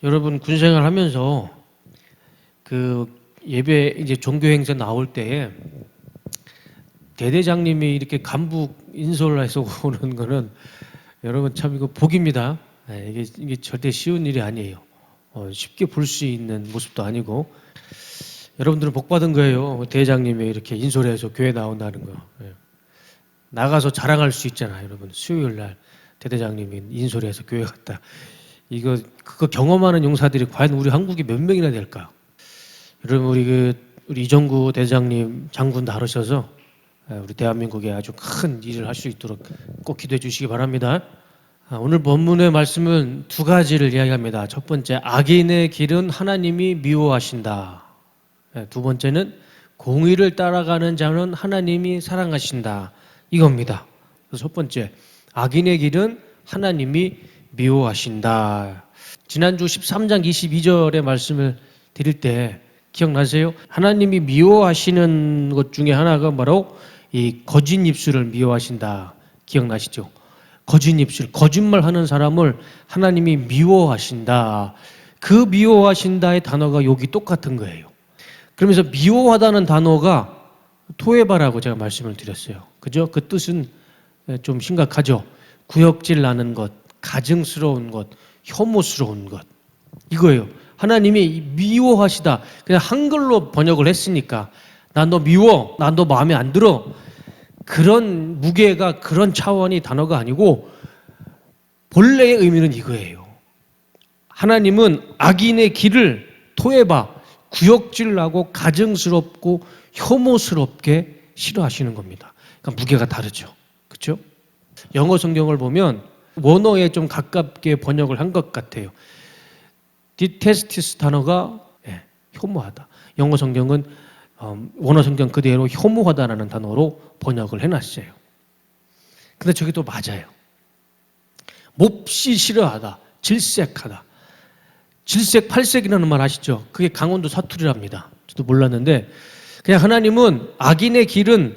여러분 군생활 하면서 그 예배 이제 종교 행사 나올 때에 대대장님이 이렇게 간부 인솔을 해서 오는 거는 여러분 참 이거 복입니다. 이게 절대 쉬운 일이 아니에요. 쉽게 볼 수 있는 모습도 아니고 여러분들은 복 받은 거예요. 대장님이 이렇게 인솔해서 교회 나온다는 거. 나가서 자랑할 수 있잖아요, 여러분. 수요일 날 대대장님이 인솔해서 교회 갔다. 그거 경험하는 용사들이 과연 우리 한국에 몇 명이나 될까? 여러분 우리 이정구 대장님 장군 다루셔서 우리 대한민국에 아주 큰 일을 할 수 있도록 꼭 기도해 주시기 바랍니다. 오늘 본문의 말씀은 두 가지를 이야기합니다. 첫 번째, 악인의 길은 하나님이 미워하신다. 두 번째는 공의를 따라가는 자는 하나님이 사랑하신다. 이겁니다. 그래서 첫 번째, 악인의 길은 하나님이 미워하신다. 지난주 13장 22절의 말씀을 드릴 때 기억나세요? 하나님이 미워하시는 것 중에 하나가 바로 이 거짓 입술을 미워하신다. 기억나시죠? 거짓 입술, 거짓말하는 사람을 하나님이 미워하신다. 그 미워하신다의 단어가 여기 똑같은 거예요. 그러면서 미워하다는 단어가 토에바라고 제가 말씀을 드렸어요. 그죠? 그 뜻은 좀 심각하죠. 구역질 나는 것, 가증스러운 것, 혐오스러운 것. 이거예요. 하나님이 미워하시다. 그냥 한글로 번역을 했으니까 난 너 미워, 난 너 마음에 안 들어. 그런 무게가 그런 차원이 단어가 아니고 본래의 의미는 이거예요. 하나님은 악인의 길을 토해봐 구역질나고 가증스럽고 혐오스럽게 싫어하시는 겁니다. 그러니까 무게가 다르죠. 그렇죠? 영어 성경을 보면 원어에 좀 가깝게 번역을 한 것 같아요. 디테스티스 단어가 혐오하다. 영어 성경은 원어 성경 그대로 혐오하다라는 단어로 번역을 해놨어요. 근데 저게 또 맞아요. 몹시 싫어하다, 질색하다. 질색팔색이라는 말 아시죠? 그게 강원도 사투리랍니다. 저도 몰랐는데 그냥 하나님은 악인의 길은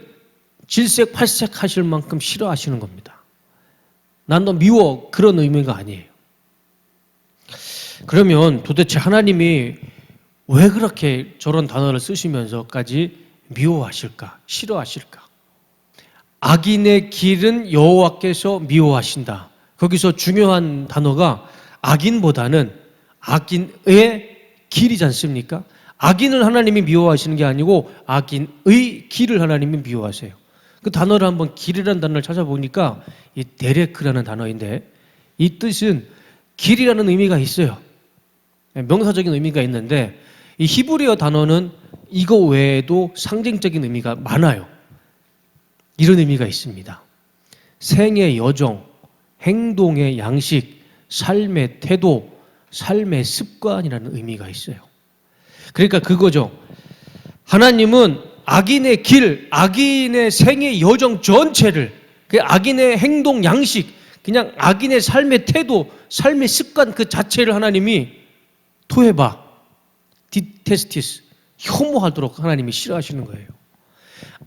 질색팔색 하실 만큼 싫어하시는 겁니다. 난 너 미워 그런 의미가 아니에요. 그러면 도대체 하나님이 왜 그렇게 저런 단어를 쓰시면서까지 미워하실까? 싫어하실까? 악인의 길은 여호와께서 미워하신다. 거기서 중요한 단어가 악인보다는 악인의 길이지 않습니까? 악인을 하나님이 미워하시는 게 아니고 악인의 길을 하나님이 미워하세요. 그 단어를 한번 길이라는 단어를 찾아보니까 이 데레크라는 단어인데 이 뜻은 길이라는 의미가 있어요. 명사적인 의미가 있는데 이 히브리어 단어는 이거 외에도 상징적인 의미가 많아요. 이런 의미가 있습니다. 생의 여정, 행동의 양식, 삶의 태도, 삶의 습관이라는 의미가 있어요. 그러니까 그거죠. 하나님은 악인의 길, 악인의 생의 여정 전체를, 그 악인의 행동 양식, 그냥 악인의 삶의 태도, 삶의 습관 그 자체를 하나님이 토해봐, 디테스티스, 혐오하도록 하나님이 싫어하시는 거예요.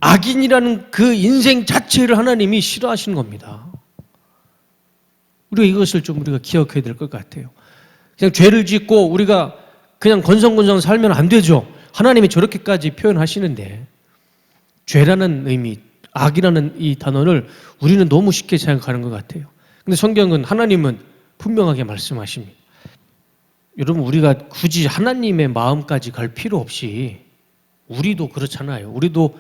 악인이라는 그 인생 자체를 하나님이 싫어하시는 겁니다. 우리가 이것을 좀 우리가 기억해야 될 것 같아요. 그냥 죄를 짓고 우리가 그냥 건성건성 살면 안 되죠. 하나님이 저렇게까지 표현하시는데 죄라는 의미, 악이라는 이 단어를 우리는 너무 쉽게 생각하는 것 같아요. 근데 성경은 하나님은 분명하게 말씀하십니다. 여러분 우리가 굳이 하나님의 마음까지 갈 필요 없이 우리도 그렇잖아요. 우리도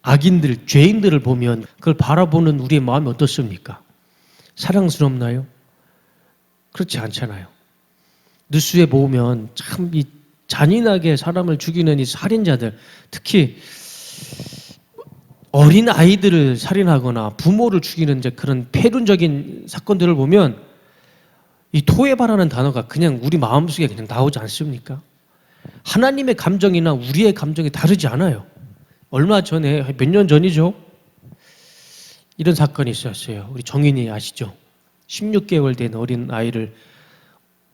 악인들, 죄인들을 보면 그걸 바라보는 우리의 마음이 어떻습니까? 사랑스럽나요? 그렇지 않잖아요. 뉴스에 보면 참 이 잔인하게 사람을 죽이는 이 살인자들, 특히 어린 아이들을 살인하거나 부모를 죽이는 이제 그런 폐륜적인 사건들을 보면 이 토해바라는 단어가 그냥 우리 마음속에 그냥 나오지 않습니까? 하나님의 감정이나 우리의 감정이 다르지 않아요. 얼마 전에, 몇 년 전이죠? 이런 사건이 있었어요. 우리 정인이 아시죠? 16개월 된 어린 아이를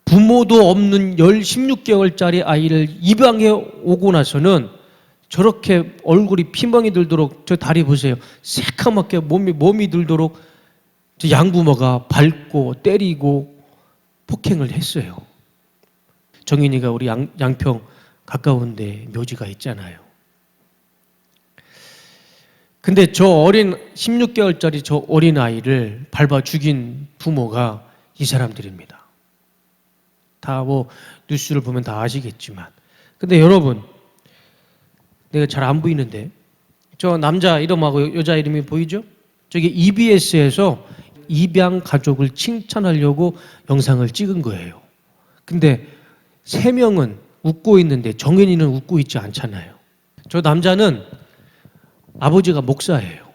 부모도 없는 16개월짜리 아이를 입양해 오고 나서는 저렇게 얼굴이 피멍이 들도록 저 다리 보세요. 새카맣게 몸이 들도록 양부모가 밟고 때리고 폭행을 했어요. 정인이가 우리 양평 가까운데 묘지가 있잖아요. 근데 저 16개월짜리 저 어린 아이를 밟아 죽인 부모가 이 사람들입니다. 다 뭐 뉴스를 보면 다 아시겠지만. 근데 여러분, 내가 잘 안 보이는데 저 남자 이름하고 여자 이름이 보이죠? 저기 EBS에서 입양 가족을 칭찬하려고 영상을 찍은 거예요. 근데 3명은 웃고 있는데 정인이는 웃고 있지 않잖아요. 저 남자는 아버지가 목사예요.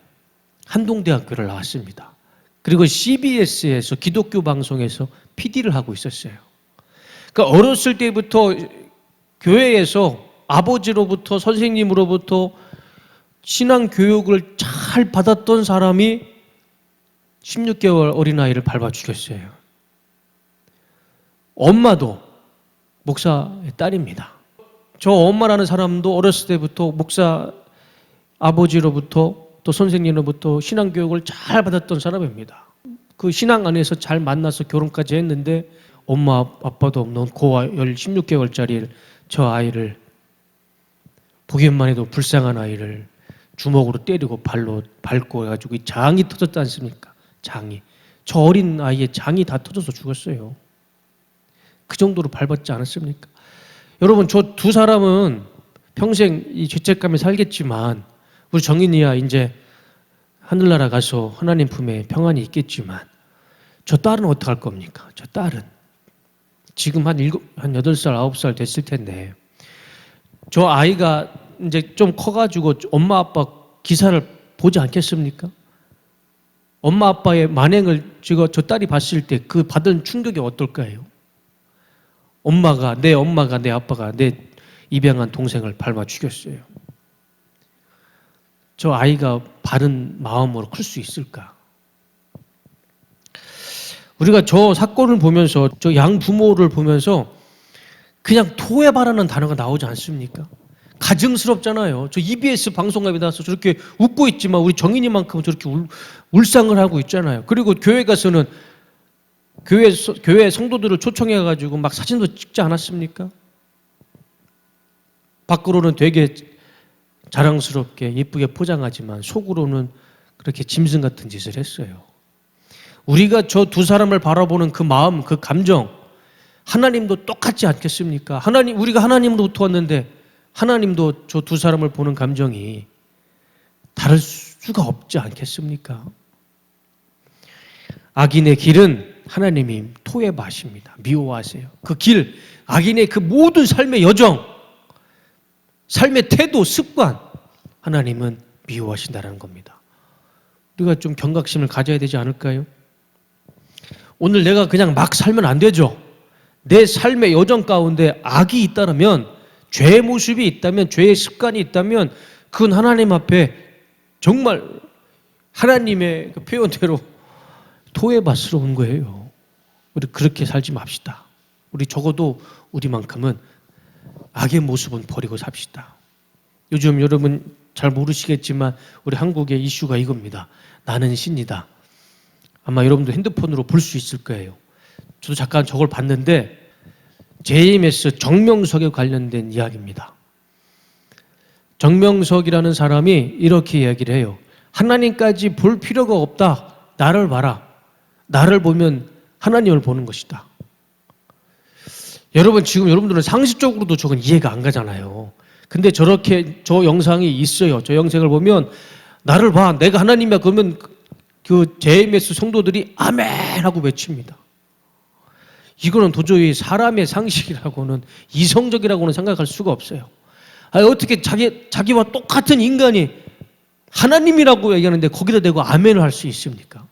한동대학교를 나왔습니다. 그리고 CBS에서 기독교 방송에서 PD를 하고 있었어요. 그러니까 어렸을 때부터 교회에서 아버지로부터 선생님으로부터 신앙 교육을 잘 받았던 사람이 16개월 어린아이를 밟아 죽였어요. 엄마도 목사의 딸입니다. 저 엄마라는 사람도 어렸을 때부터 목사 아버지로부터 또 선생님으로부터 신앙 교육을 잘 받았던 사람입니다. 그 신앙 안에서 잘 만나서 결혼까지 했는데 엄마 아빠도 없는 고아 16개월짜리 저 아이를 보기만 해도 불쌍한 아이를 주먹으로 때리고 발로 밟고 해가지고 장이 터졌지 않습니까? 장이. 저 어린 아이의 장이 다 터져서 죽었어요. 그 정도로 밟았지 않았습니까? 여러분, 저 두 사람은 평생 이 죄책감에 살겠지만 우리 정인이야 이제 하늘나라 가서 하나님 품에 평안이 있겠지만 저 딸은 어떡할 겁니까? 저 딸은 지금 한 8살, 9살 됐을 텐데 저 아이가 이제 좀 커가지고 엄마 아빠 기사를 보지 않겠습니까? 엄마 아빠의 만행을 저 딸이 봤을 때 그 받은 충격이 어떨까요? 내 아빠가 내 입양한 동생을 밟아 죽였어요. 저 아이가 바른 마음으로 클 수 있을까? 우리가 저 사건을 보면서 저 양부모를 보면서 그냥 토해바라는 단어가 나오지 않습니까? 가증스럽잖아요. 저 EBS 방송국에 나와서 저렇게 웃고 있지만 우리 정인이만큼은 저렇게 울상을 하고 있잖아요. 그리고 교회 가서는 교회 성도들을 초청해가지고 막 사진도 찍지 않았습니까? 밖으로는 되게 자랑스럽게 예쁘게 포장하지만 속으로는 그렇게 짐승 같은 짓을 했어요. 우리가 저 두 사람을 바라보는 그 마음, 그 감정, 하나님도 똑같지 않겠습니까? 우리가 하나님으로부터 왔는데 하나님도 저 두 사람을 보는 감정이 다를 수가 없지 않겠습니까? 악인의 길은 하나님이 토해마십니다. 미워하세요. 그 길, 악인의 그 모든 삶의 여정, 삶의 태도, 습관, 하나님은 미워하신다는 겁니다. 우리가 좀 경각심을 가져야 되지 않을까요? 오늘 내가 그냥 막 살면 안 되죠. 내 삶의 여정 가운데 악이 있다면, 죄의 모습이 있다면, 죄의 습관이 있다면 그건 하나님 앞에 정말 하나님의 그 표현대로 토해밭스러운 거예요. 우리 그렇게 살지 맙시다. 우리 적어도 우리만큼은 악의 모습은 버리고 삽시다. 요즘 여러분 잘 모르시겠지만 우리 한국의 이슈가 이겁니다. 나는 신이다. 아마 여러분도 핸드폰으로 볼 수 있을 거예요. 저도 잠깐 저걸 봤는데 JMS 정명석에 관련된 이야기입니다. 정명석이라는 사람이 이렇게 이야기를 해요. 하나님까지 볼 필요가 없다. 나를 봐라. 나를 보면 하나님을 보는 것이다. 여러분, 지금 여러분들은 상식적으로도 저건 이해가 안 가잖아요. 근데 저렇게 저 영상이 있어요. 저 영상을 보면 나를 봐. 내가 하나님이야. 그러면 그 JMS 성도들이 아멘 하고 외칩니다. 이거는 도저히 사람의 상식이라고는, 이성적이라고는 생각할 수가 없어요. 아니, 어떻게 자기와 똑같은 인간이 하나님이라고 얘기하는데 거기다 대고 아멘을 할 수 있습니까?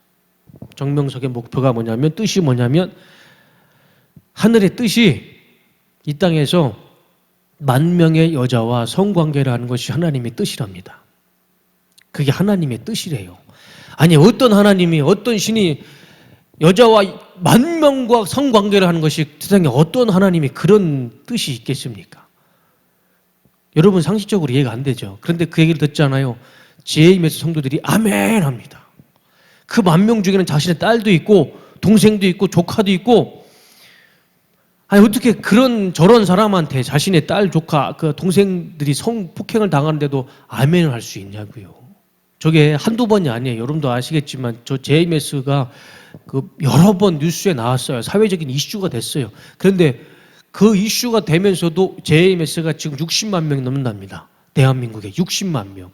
정명석의 목표가 뭐냐면, 뜻이 뭐냐면, 하늘의 뜻이 이 땅에서 10,000명의 여자와 성관계를 하는 것이 하나님의 뜻이랍니다. 그게 하나님의 뜻이래요. 아니, 어떤 하나님이, 어떤 신이 여자와 10,000명과 성관계를 하는 것이 세상에 어떤 하나님이 그런 뜻이 있겠습니까? 여러분 상식적으로 이해가 안 되죠. 그런데 그 얘기를 듣잖아요. JMS 성도들이 아멘 합니다. 그 10,000명 중에는 자신의 딸도 있고 동생도 있고 조카도 있고 아니 어떻게 그런 저런 사람한테 자신의 딸, 조카, 그 동생들이 성폭행을 당하는데도 아멘을 할 수 있냐고요. 저게 한두 번이 아니에요. 여러분도 아시겠지만 저 JMS가 그 여러 번 뉴스에 나왔어요. 사회적인 이슈가 됐어요. 그런데 그 이슈가 되면서도 JMS가 지금 60만 명이 넘는답니다. 대한민국에 60만 명.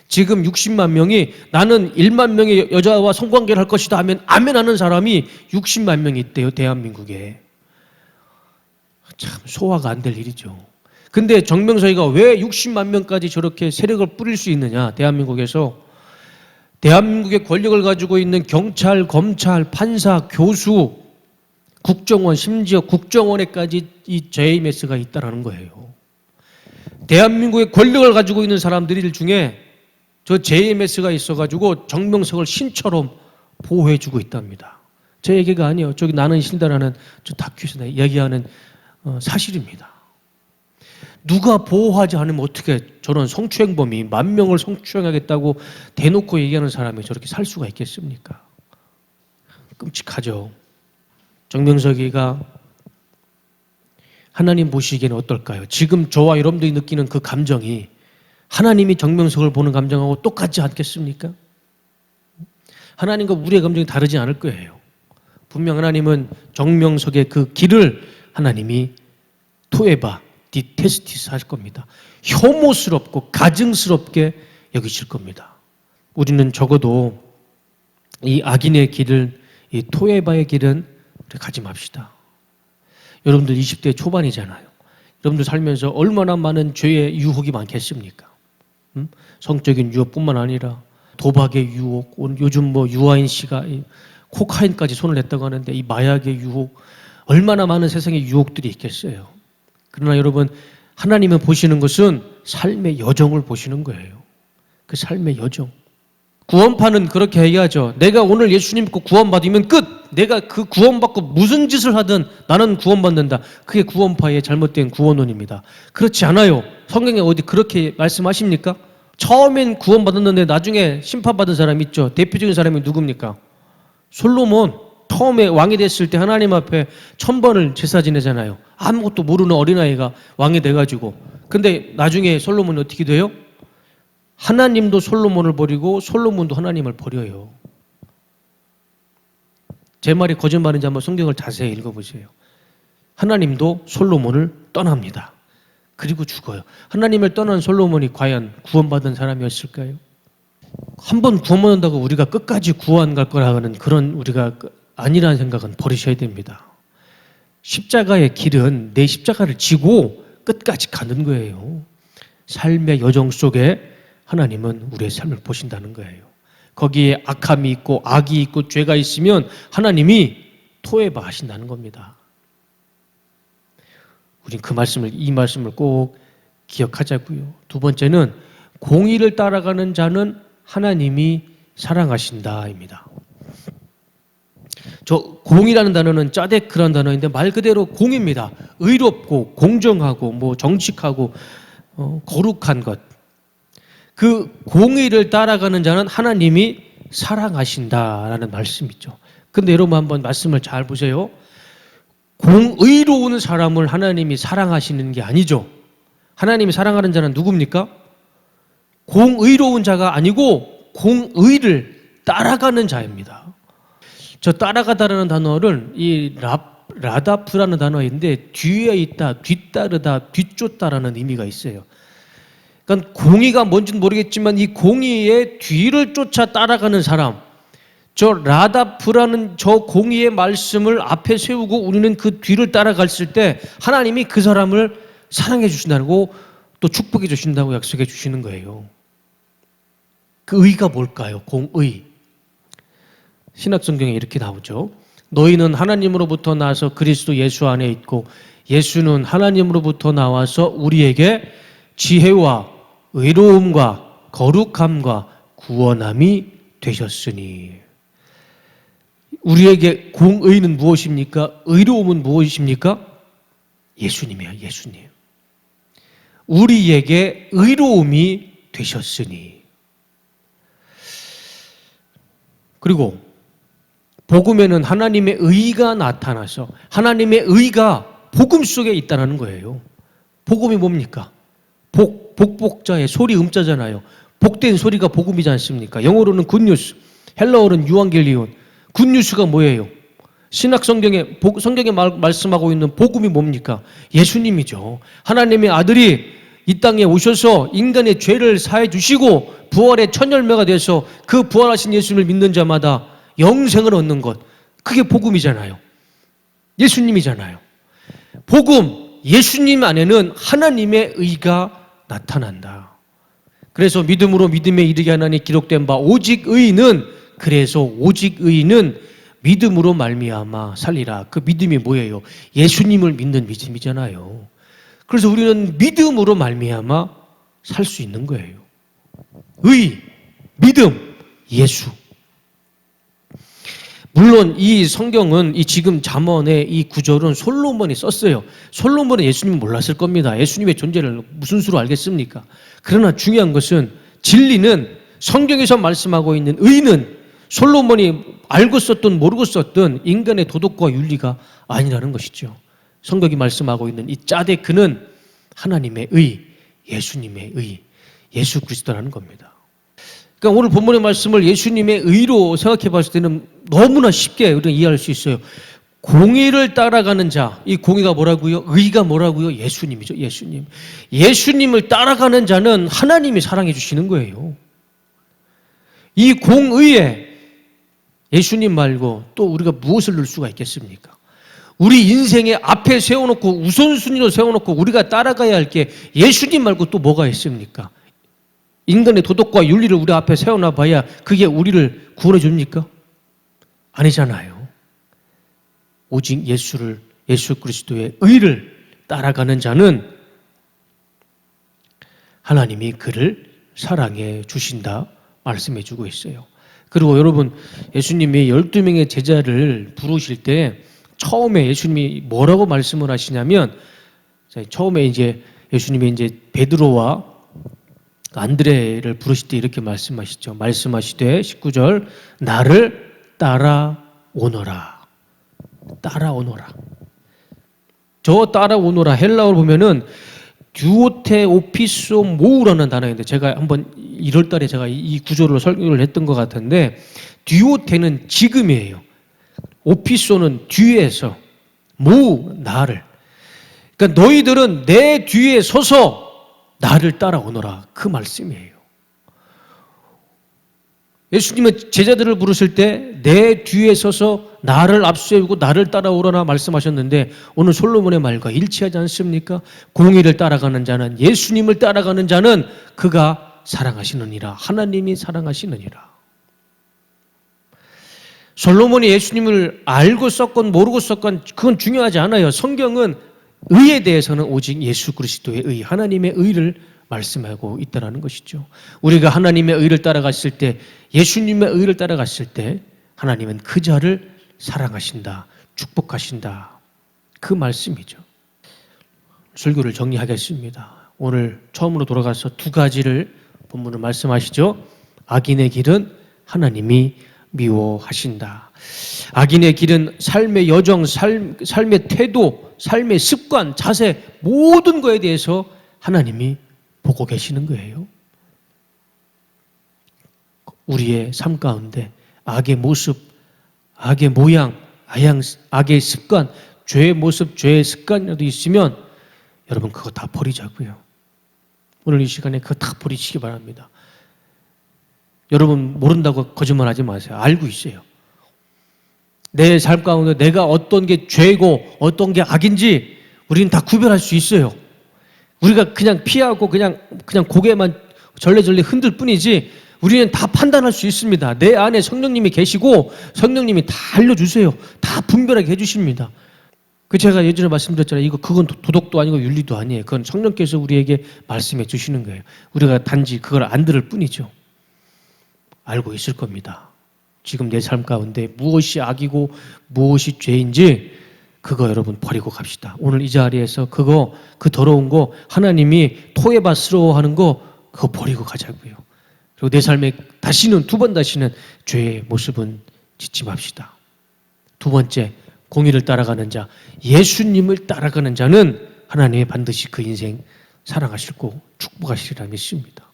지금 60만 명이 나는 1만 명의 여자와 성관계를 할 것이다 하면 아멘하는 사람이 60만 명이 있대요. 대한민국에. 참 소화가 안 될 일이죠. 근데 정명석이가 왜 60만 명까지 저렇게 세력을 뿌릴 수 있느냐, 대한민국에서. 대한민국의 권력을 가지고 있는 경찰, 검찰, 판사, 교수, 국정원, 심지어 국정원에까지 이 JMS가 있다라는 거예요. 대한민국의 권력을 가지고 있는 사람들 중에 저 JMS가 있어가지고 정명석을 신처럼 보호해주고 있답니다. 제 얘기가 아니에요. 저기 나는 신다라는 저 다큐에서 이야기하는 사실입니다. 누가 보호하지 않으면 어떻게 저런 성추행범이 10,000명을 성추행하겠다고 대놓고 얘기하는 사람이 저렇게 살 수가 있겠습니까? 끔찍하죠. 정명석이가 하나님 보시기에는 어떨까요? 지금 저와 여러분들이 느끼는 그 감정이 하나님이 정명석을 보는 감정하고 똑같지 않겠습니까? 하나님과 우리의 감정이 다르지 않을 거예요. 분명 하나님은 정명석의 그 길을 하나님이 토에바, 디테스티스 할 겁니다. 혐오스럽고 가증스럽게 여기실 겁니다. 우리는 적어도 이 악인의 길을, 이 토에바의 길은 가지 맙시다. 여러분들 20대 초반이잖아요. 여러분들 살면서 얼마나 많은 죄의 유혹이 많겠습니까? 성적인 유혹뿐만 아니라 도박의 유혹, 요즘 뭐 유아인 씨가 코카인까지 손을 냈다고 하는데 이 마약의 유혹, 얼마나 많은 세상의 유혹들이 있겠어요. 그러나 여러분, 하나님은 보시는 것은 삶의 여정을 보시는 거예요. 그 삶의 여정. 구원파는 그렇게 얘기하죠. 내가 오늘 예수님 믿고 구원받으면 끝! 내가 그 구원받고 무슨 짓을 하든 나는 구원받는다. 그게 구원파의 잘못된 구원론입니다. 그렇지 않아요. 성경에 어디 그렇게 말씀하십니까? 처음엔 구원받았는데 나중에 심판받은 사람 있죠. 대표적인 사람이 누굽니까? 솔로몬. 처음에 왕이 됐을 때 하나님 앞에 1000번을 제사 지내잖아요. 아무것도 모르는 어린아이가 왕이 돼가지고. 근데 나중에 솔로몬이 어떻게 돼요? 하나님도 솔로몬을 버리고 솔로몬도 하나님을 버려요. 제 말이 거짓말인지 한번 성경을 자세히 읽어보세요. 하나님도 솔로몬을 떠납니다. 그리고 죽어요. 하나님을 떠난 솔로몬이 과연 구원받은 사람이었을까요? 한 번 구원받는다고 우리가 끝까지 구원 갈 거라는 그런 우리가 아니라는 생각은 버리셔야 됩니다. 십자가의 길은 내 십자가를 지고 끝까지 가는 거예요. 삶의 여정 속에 하나님은 우리의 삶을 보신다는 거예요. 거기에 악함이 있고 악이 있고 죄가 있으면 하나님이 토해봐 하신다는 겁니다. 우린 이 말씀을 꼭 기억하자고요. 두 번째는 공의를 따라가는 자는 하나님이 사랑하신다입니다. 저 공이라는 단어는 짜데크라는 단어인데 말 그대로 공입니다. 의롭고 공정하고 뭐 정직하고 거룩한 것. 그 공의를 따라가는 자는 하나님이 사랑하신다라는 말씀이죠. 근데 여러분 한번 말씀을 잘 보세요. 공의로운 사람을 하나님이 사랑하시는 게 아니죠. 하나님이 사랑하는 자는 누굽니까? 공의로운 자가 아니고 공의를 따라가는 자입니다. 저 따라가다라는 단어를 이 라다프라는 단어인데 뒤에 있다, 뒤따르다, 뒤쫓다라는 의미가 있어요. 그러니까 공의가 뭔지는 모르겠지만 이 공의의 뒤를 쫓아 따라가는 사람, 저 라다프라는 저 공의의 말씀을 앞에 세우고 우리는 그 뒤를 따라갔을 때 하나님이 그 사람을 사랑해 주신다고 또 축복해 주신다고 약속해 주시는 거예요. 그 의가 뭘까요? 공의. 신약성경에 이렇게 나오죠. 너희는 하나님으로부터 나와서 그리스도 예수 안에 있고 예수는 하나님으로부터 나와서 우리에게 지혜와 의로움과 거룩함과 구원함이 되셨으니. 우리에게 공의는 무엇입니까? 의로움은 무엇입니까? 예수님이에요. 예수님. 우리에게 의로움이 되셨으니. 그리고 복음에는 하나님의 의가 나타나서 하나님의 의가 복음 속에 있다는 거예요. 복음이 뭡니까? 복자의 소리 음자잖아요. 복된 소리가 복음이지 않습니까? 영어로는 굿뉴스, 헬라어로는 유앙겔리온. 굿뉴스가 뭐예요? 신약 성경에 말씀하고 있는 복음이 뭡니까? 예수님이죠. 하나님의 아들이 이 땅에 오셔서 인간의 죄를 사해 주시고 부활의 첫 열매가 돼서 그 부활하신 예수님을 믿는 자마다 영생을 얻는 것. 그게 복음이잖아요. 예수님이잖아요. 복음, 예수님 안에는 하나님의 의가 나타난다. 그래서 믿음으로 믿음에 이르게 하나니 기록된 바 오직 의인은, 그래서 오직 의인은 믿음으로 말미암아 살리라. 그 믿음이 뭐예요? 예수님을 믿는 믿음이잖아요. 그래서 우리는 믿음으로 말미암아 살 수 있는 거예요. 의, 믿음, 예수. 물론 이 성경은 이 지금 잠언의 이 구절은 솔로몬이 썼어요. 솔로몬은 예수님을 몰랐을 겁니다. 예수님의 존재를 무슨 수로 알겠습니까? 그러나 중요한 것은 진리는 성경에서 말씀하고 있는 의는 솔로몬이 알고 썼든 모르고 썼든 인간의 도덕과 윤리가 아니라는 것이죠. 성경이 말씀하고 있는 이 짜데크는 하나님의 의, 예수님의 의, 예수 그리스도라는 겁니다. 그러니까 오늘 본문의 말씀을 예수님의 의로 생각해 봤을 때는 너무나 쉽게 우리가 이해할 수 있어요. 공의를 따라가는 자, 이 공의가 뭐라고요? 의가 뭐라고요? 예수님이죠. 예수님. 예수님을 따라가는 자는 하나님이 사랑해 주시는 거예요. 이 공의에 예수님 말고 또 우리가 무엇을 넣을 수가 있겠습니까? 우리 인생의 앞에 세워놓고 우선순위로 세워놓고 우리가 따라가야 할 게 예수님 말고 또 뭐가 있습니까? 인간의 도덕과 윤리를 우리 앞에 세워놔 봐야 그게 우리를 구원해 줍니까? 아니잖아요. 오직 예수 그리스도의 의를 따라가는 자는 하나님이 그를 사랑해 주신다 말씀해 주고 있어요. 그리고 여러분, 예수님이 12명의 제자를 부르실 때 처음에 예수님이 뭐라고 말씀을 하시냐면, 처음에 이제 예수님이 이제 베드로와 안드레를 부르실 때 이렇게 말씀하시죠. 말씀하시되 19절, 나를 따라오너라. 따라오너라. 저 따라오너라 헬라어로 보면은 듀오테 오피소 모우라는 단어인데, 제가 한번 1월 달에 제가 이 구조를 설교를 했던 것 같은데, 듀오테는 지금이에요. 오피소는 뒤에서, 모우, 나를. 그러니까 너희들은 내 뒤에 서서 나를 따라오너라. 그 말씀이에요. 예수님은 제자들을 부르실 때 내 뒤에 서서 나를 앞세우고 나를 따라오라나 말씀하셨는데, 오늘 솔로몬의 말과 일치하지 않습니까? 공의를 따라가는 자는, 예수님을 따라가는 자는 그가 사랑하시느니라. 하나님이 사랑하시느니라. 솔로몬이 예수님을 알고 썼건 모르고 썼건 그건 중요하지 않아요. 성경은 의에 대해서는 오직 예수 그리스도의 의, 하나님의 의를 말씀하고 있다는 것이죠. 우리가 하나님의 의를 따라갔을 때, 예수님의 의를 따라갔을 때 하나님은 그 자를 사랑하신다, 축복하신다. 그 말씀이죠. 설교를 정리하겠습니다. 오늘 처음으로 돌아가서 두 가지를 본문을 말씀하시죠. 악인의 길은 하나님이 미워하신다. 악인의 길은 삶의 여정, 삶의 태도, 삶의 습관, 자세, 모든 것에 대해서 하나님이 보고 계시는 거예요. 우리의 삶 가운데 악의 모습, 악의 모양, 악의 습관, 죄의 모습, 죄의 습관이라도 있으면 여러분 그거 다 버리자고요. 오늘 이 시간에 그거 다 버리시기 바랍니다. 여러분 모른다고 거짓말하지 마세요. 알고 있어요. 내 삶 가운데 내가 어떤 게 죄고 어떤 게 악인지 우리는 다 구별할 수 있어요. 우리가 그냥 피하고 그냥 고개만 절레절레 흔들 뿐이지 우리는 다 판단할 수 있습니다. 내 안에 성령님이 계시고 성령님이 다 알려주세요. 다 분별하게 해주십니다. 그 제가 예전에 말씀드렸잖아요. 그건 도덕도 아니고 윤리도 아니에요. 그건 성령께서 우리에게 말씀해 주시는 거예요. 우리가 단지 그걸 안 들을 뿐이죠. 알고 있을 겁니다. 지금 내 삶 가운데 무엇이 악이고 무엇이 죄인지 그거 여러분 버리고 갑시다. 오늘 이 자리에서 그 더러운 거, 하나님이 토해받스러워하는 거 그거 버리고 가자고요. 그리고 내 삶에 두 번 다시는 죄의 모습은 짓지 맙시다. 두 번째, 공의를 따라가는 자, 예수님을 따라가는 자는 하나님이 반드시 그 인생 사랑하시고 축복하시리라 믿습니다.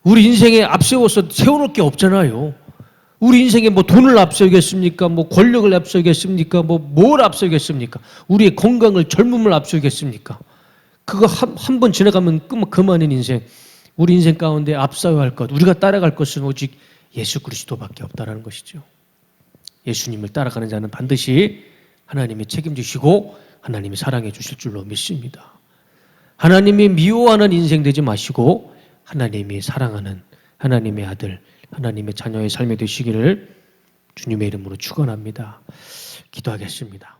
우리 인생에 앞세워서 세워놓을 게 없잖아요. 우리 인생에 뭐 돈을 앞세우겠습니까? 뭐 권력을 앞세우겠습니까? 뭐 뭘 앞세우겠습니까? 우리의 건강을, 젊음을 앞세우겠습니까? 그거 한 번 지나가면 그만인 인생. 우리 인생 가운데 앞서야 할 것, 우리가 따라갈 것은 오직 예수 그리스도밖에 없다라는 것이죠. 예수님을 따라가는 자는 반드시 하나님이 책임지시고 하나님이 사랑해 주실 줄로 믿습니다. 하나님이 미워하는 인생 되지 마시고 하나님이 사랑하는 하나님의 아들, 하나님의 자녀의 삶이 되시기를 주님의 이름으로 축원합니다. 기도하겠습니다.